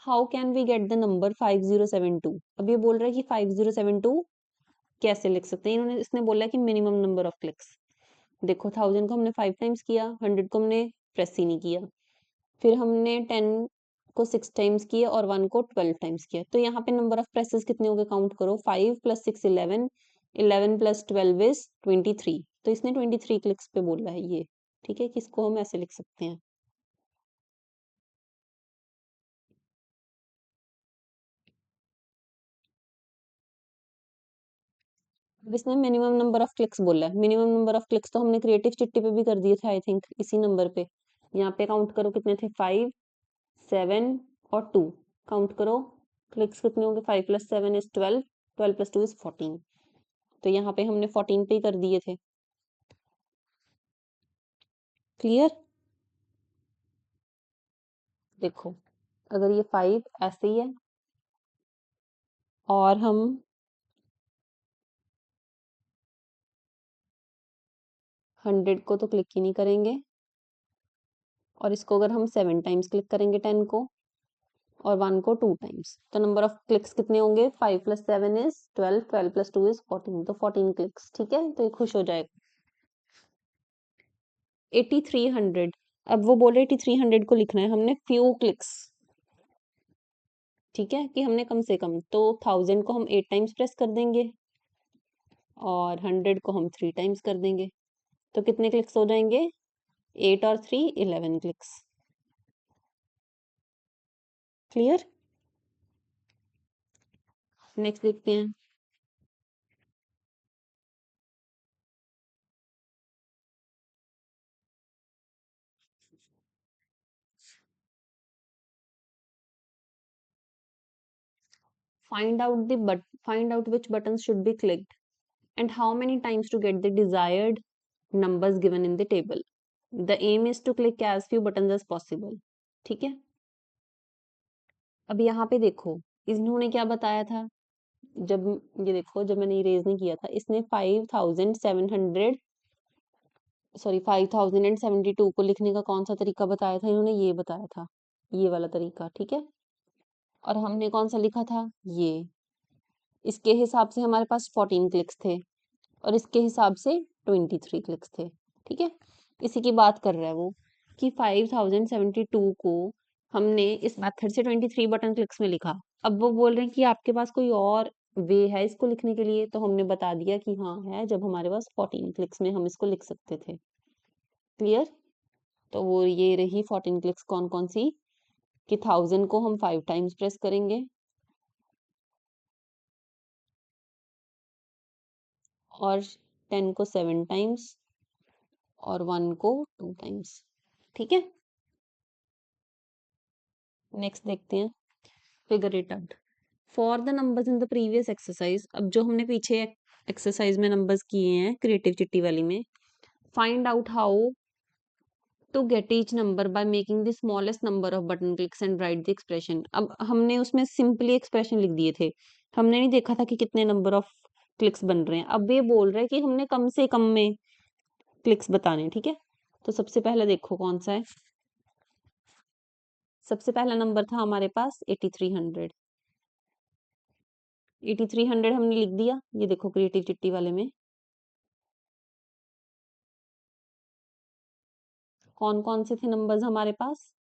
A: How can we get the number 5072? अब ये बोल रहा है कि 5072 कैसे लिख सकते हैं। इन्होंने इसने बोला है कि मिनिमम नंबर ऑफ क्लिक्स। देखो 1000 को हमने 5 टाइम्स किया, 100 को हमने प्रेस ही नहीं किया, फिर हमने 10 को 6 टाइम्स किया और 1 को 12 टाइम्स किया। तो यहाँ पे नंबर ऑफ प्रेसेस कितने हो गए? काउंट करो। 5 प्लस 6 11, 11 प्लस 12 इज 23। तो इसने 23 क्लिक्स पे बोला है ये, ठीक है, किसको हम ऐसे लिख सकते हैं। अब इसने मिनिमम नंबर ऑफ क्लिक्स बोला है। मिनिमम नंबर ऑफ क्लिक्स तो हमने क्रिएटिव चिट्टी पे भी कर दिए थे, आई थिंक इसी नंबर पे। यहाँ पे काउंट करो कितने थे? 5, 7 और 2। काउंट करो क्लिक्स कितने होंगे? 5 प्लस 7 इज 12, 12 प्लस 2 इज 14। तो यहाँ पे हमने 14 पे ही कर दिए थे। क्लियर? देखो, अगर ये 5 ऐसे ही है और हम 100 को तो क्लिक ही नहीं करेंगे, और इसको अगर हम 7 टाइम्स क्लिक करेंगे 10 को, और 1 को 2 टाइम्स, तो नंबर ऑफ क्लिक्स कितने होंगे? 5 प्लस 7 इज 12, 12 प्लस 2 इज 14, तो 14 क्लिक्स, ठीक है। तो ये खुश हो जाएगा। 8300। अब वो बोले 8300 को लिखना है हमने फ्यू क्लिक्स, ठीक है, कि हमने कम से कम। तो 1000 को हम 8 टाइम्स प्रेस कर देंगे और 100 को हम 3 टाइम्स कर देंगे, तो कितने क्लिक्स हो जाएंगे? 8 और 3 11 क्लिक्स। क्लियर? नेक्स्ट देखते हैं। Find out which buttons should be clicked and how many times to get the desired numbers given in the table. The aim is to click as few buttons as possible. ठीक है। अब यहाँ पे देखो, इन्होंने क्या बताया था? जब ये देखो, जब मैंने इरेज नहीं किया था, इसने 5700 सॉरी 5072 को लिखने का कौन सा तरीका बताया था इन्होंने, ये बताया था, ये वाला तरीका, ठीक है। और हमने कौन सा लिखा था, ये। इसके हिसाब से हमारे पास 14 क्लिक्स थे और इसके हिसाब से 23 क्लिक्स थे, ठीक है। इसी की बात कर रहा है वो कि 5072 को हमने इस मेथड से 23 बटन क्लिक्स में लिखा। अब वो बोल रहे हैं कि आपके पास कोई और वे है इसको लिखने के लिए, तो हमने बता दिया कि हाँ है, जब हमारे पास 14 क्लिक्स में हम इसको लिख सकते थे। क्लियर। तो वो ये रही 14 क्लिक्स कौन कौन सी, कि 1000 को हम 5 टाइम्स प्रेस करेंगे और 10 को 7 टाइम्स और 1 को 2 टाइम्स, ठीक है। नेक्स्ट देखते हैं, figure it out for the numbers in the previous exercise. अब जो हमने पीछे एक्सरसाइज में नंबर्स किए हैं क्रिएटिव चिट्टी वाली में, find out how to get each number by making the smallest number of button clicks and write the expression. अब हमने उसमें सिंपली एक्सप्रेशन लिख दिए थे, हमने नहीं देखा था कि कितने नंबर ऑफ क्लिक्स बन रहे हैं। अब ये बोल रहे हैं कि हमने कम से कम में क्लिक्स बताने, ठीक है। तो सबसे पहले देखो कौन सा है, सबसे पहला नंबर था हमारे पास 8300। 8300 हमने लिख दिया, ये देखो क्रिएटिव चिट्टी वाले में कौन कौन से थे नंबर्स हमारे पास,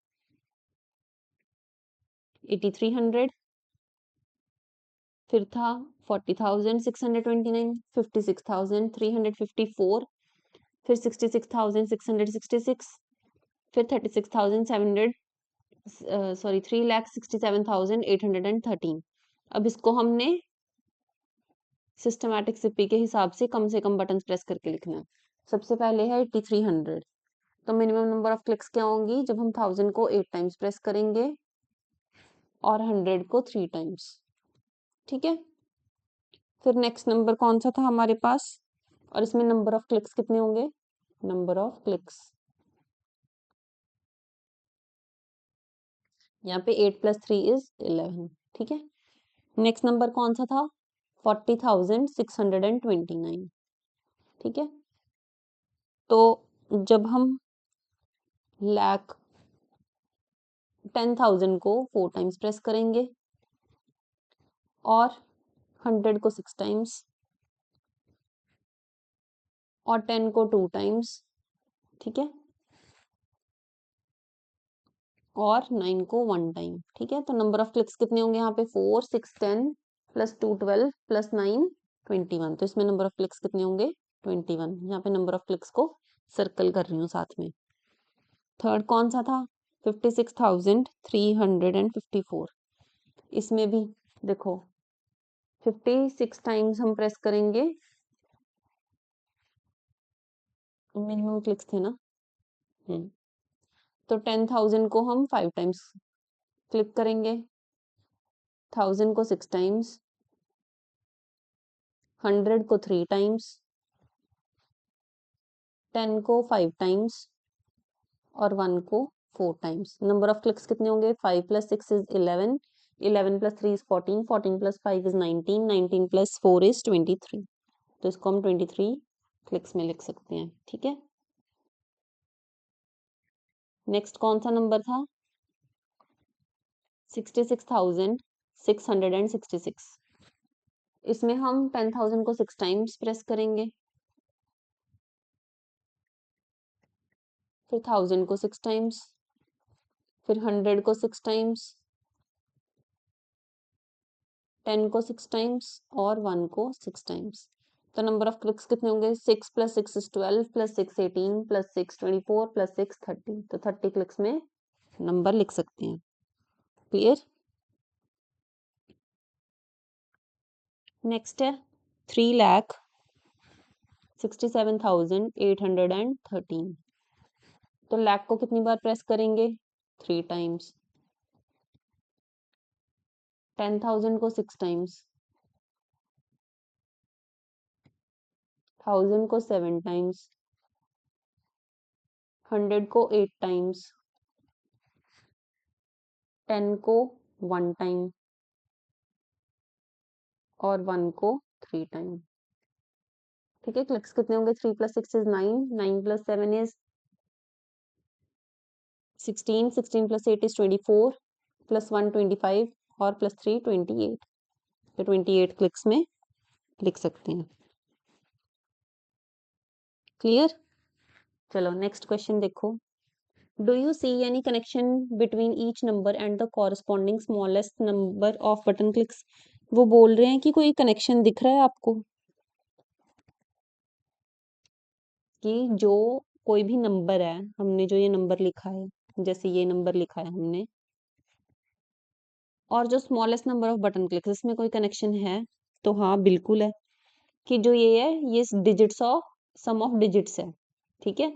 A: 8300, फिर था 40,629, 56,354, फिर 66,666, फिर 36,700, सॉरी 3,67,813। अब इसको हमने सिस्टमैटिक सिपी के हिसाब से कम बटन प्रेस करके लिखना है। सबसे पहले है 8300, तो मिनिमम नंबर ऑफ क्लिक्स क्या होंगी जब हम 1000 को 8 टाइम्स प्रेस करेंगे और 100 को 3 टाइम्स, ठीक है। फिर नेक्स्ट नंबर कौन सा था हमारे पास, और इसमें नंबर ऑफ क्लिक्स कितने होंगे, नंबर ऑफ क्लिक्स यहाँ पे 8 + 3 = 11, ठीक है। नेक्स्ट नंबर कौन सा था, 40,629, ठीक है। तो जब हम लाख 10,000 को 4 टाइम्स प्रेस करेंगे और 100 को 6 टाइम्स और 10 को 2 टाइम्स, ठीक है, और 9 को 1 टाइम, ठीक है। तो नंबर ऑफ क्लिक्स कितने होंगे यहाँ पे, 4 6 10 + 2 12 + 9 21। तो इसमें नंबर ऑफ क्लिक्स कितने होंगे, 21। यहाँ पे नंबर ऑफ क्लिक्स को सर्कल कर रही हूँ साथ में। थर्ड कौन सा था, 56,354। इसमें भी देखो 56 टाइम्स हम प्रेस करेंगे, मिनिमम क्लिक्स थे ना, तो 10,000 को हम 5 टाइम्स क्लिक करेंगे, 1000 को 6 टाइम्स, 100 को 3 टाइम्स, 10 को 5 टाइम्स और 1 को 4 टाइम्स। नंबर ऑफ क्लिक्स कितने होंगे, 5 + 6 = 11, 11 + 3 = 14, 14 + 5 = 19, 19 + 4 = 23। तो इसको हम 23 क्लिक्स में लिख सकते हैं, ठीक है। नेक्स्ट कौन सा नंबर था, 66,666। इसमें हम 10,000 को 6 टाइम्स प्रेस करेंगे, फिर 1000 को 6 टाइम्स, फिर 100 को 6 टाइम्स, 10 को 6 टाइम्स और 1 को 6 टाइम्स। तो नंबर ऑफ क्लिक्स कितने होंगे, 6 + 6 = 12 + 6 = 18 + 6 = 24 + 6 = 30। तो 30 क्लिक्स में नंबर लिख सकते हैं। क्लियर। नेक्स्ट है 3,67,813। तो लाख को कितनी बार प्रेस करेंगे, 3 टाइम्स। 10,000 को 6 टाइम्स, 1000 को 7 टाइम्स, 100 को 8 टाइम्स, 10 को 1 टाइम और 1 को 3 टाइम। ठीक है, क्लिक्स कितने होंगे? 3 + 6 इज 9, 9 + 7 इज 16, 16 + 8 इज 24, +1 25 और +3 28। तो 28 क्लिक्स में लिख सकते हैं। क्लियर? चलो नेक्स्ट क्वेश्चन देखो। Do you see any connection between each number and the corresponding smallest number of button clicks? वो बोल रहे हैं कि कोई कनेक्शन दिख रहा है आपको कि जो कोई भी नंबर है, हमने जो ये नंबर लिखा है, जैसे ये नंबर लिखा है हमने, और जो smallest number of button clicks, इसमें कोई कनेक्शन है? तो हाँ बिल्कुल है, कि जो ये है ये digits of sum of digits है। ठीक है,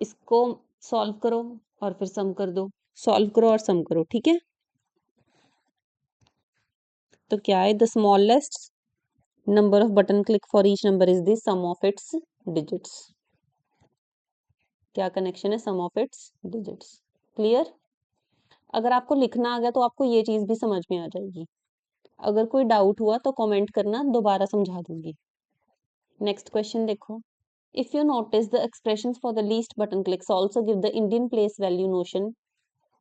A: इसको सॉल्व करो और फिर सम कर दो, सॉल्व करो और सम करो। ठीक है, तो क्या है? The smallest number of button click for each number is the sum of its digits. क्या कनेक्शन है? Sum of its digits. Clear? अगर आपको लिखना आ गया तो आपको ये चीज भी समझ में आ जाएगी। अगर कोई डाउट हुआ तो कमेंट करना, दोबारा समझा दूंगी। नेक्स्ट क्वेश्चन देखो। If you notice, the expressions for the least button clicks also give the Indian place value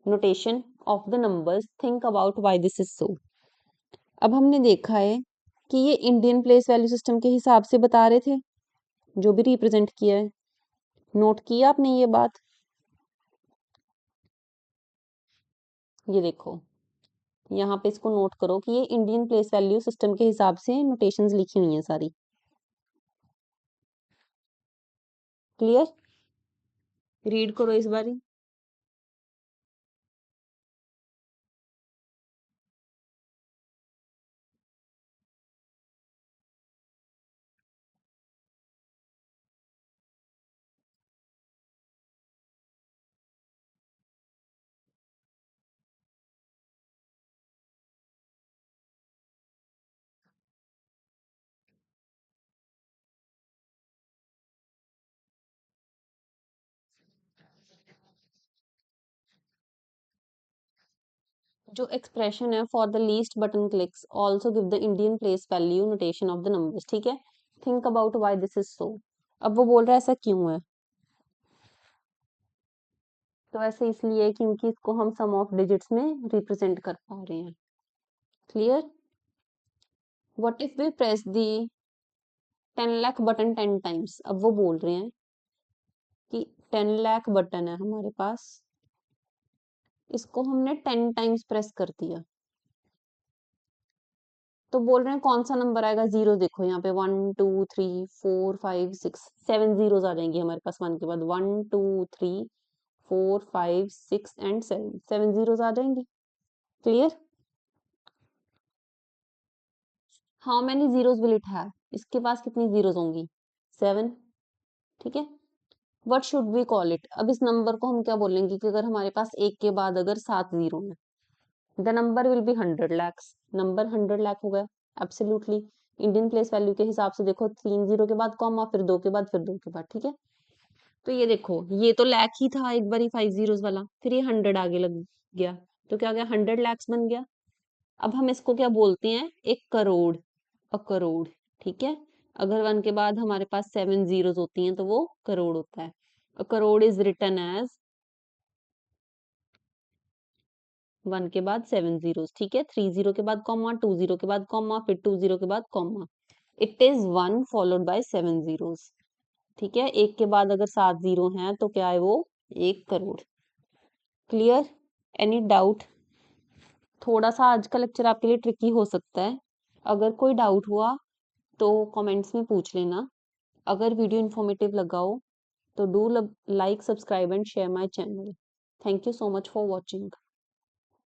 A: notation of the numbers. Think about why this is so. अब हमने देखा है कि ये इंडियन प्लेस वैल्यू सिस्टम के हिसाब से बता रहे थे, जो भी रिप्रेजेंट किया है। नोट किया आपने ये बात? ये देखो, यहाँ पे इसको नोट करो कि ये इंडियन प्लेस वैल्यू सिस्टम के हिसाब से नोटेशंस लिखी हुई हैं सारी। क्लियर? रीड करो इस बारी। जो एक्सप्रेशन है for the least button clicks also give the Indian place value notation of the numbers. ठीक है, think about why this is so. अब वो बोल रहा है ऐसा क्यों है? तो ऐसे इसलिए है क्योंकि इसको हम सम ऑफ डिजिट्स में रिप्रेजेंट कर पा रहे हैं। Clear? What if we press the 10 lakh button 10 times? अब वो बोल रहे हैं कि 10 लाख बटन है हमारे पास, इसको हमने 10 टाइम्स प्रेस कर दिया, तो बोल रहे हैं कौन सा नंबर आएगा? जीरो। देखो यहाँ पे 1 2 3 4 5 6 7 जीरोस आ जाएंगी हमारे पास। 1 के बाद 1 2 3 4 5 6 एंड 7, 7 जीरोस आ जाएंगी। Clear? How many zeros will it have? इसके पास कितनी जीरोस होंगी? 7। ठीक है, what should we call it? अब इस नंबर को हम क्या बोलेंगे कि अगर हमारे पास एक के बाद अगर 7 जीरो है, the number will be 100 lakhs। Number 100 lakh हो गया। एब्सोल्युटली। इंडियन प्लेस वैल्यू के हिसाब से देखो, 3 जीरो के बाद कॉमा, फिर 2 के बाद, फिर 2 के बाद। ठीक है, तो ये देखो, ये तो लाख ही था एक बारी 5 जीरोस वाला, फिर ये 100 आगे लग गया, तो क्या हो गया? 100 lakhs बन गया। अब हम इसको क्या बोलते हैं? एक करोड़। अ करोड़। ठीक है, अगर 1 के बाद हमारे पास 7 जीरोस होती हैं तो वो करोड़ होता है। अ करोड़ इज रिटन एज 1 के बाद 7 जीरोस। ठीक है, 3 जीरो के बाद कॉमा, 2 जीरो के बाद कॉमा, फिर 2 जीरो के बाद comma. It is 1 followed by 7 zeros. ठीक है, एक के बाद अगर 7 जीरो हैं तो क्या है वो? 1 करोड़। क्लियर? Any doubt? थोड़ा सा आज का लेक्चर आपके लिए ट्रिकी हो सकता है। अगर कोई डाउट हुआ तो कमेंट्स में पूछ लेना। अगर वीडियो इन्फॉर्मेटिव लगा हो तो do like, subscribe and share my channel. Thank you so much for watching.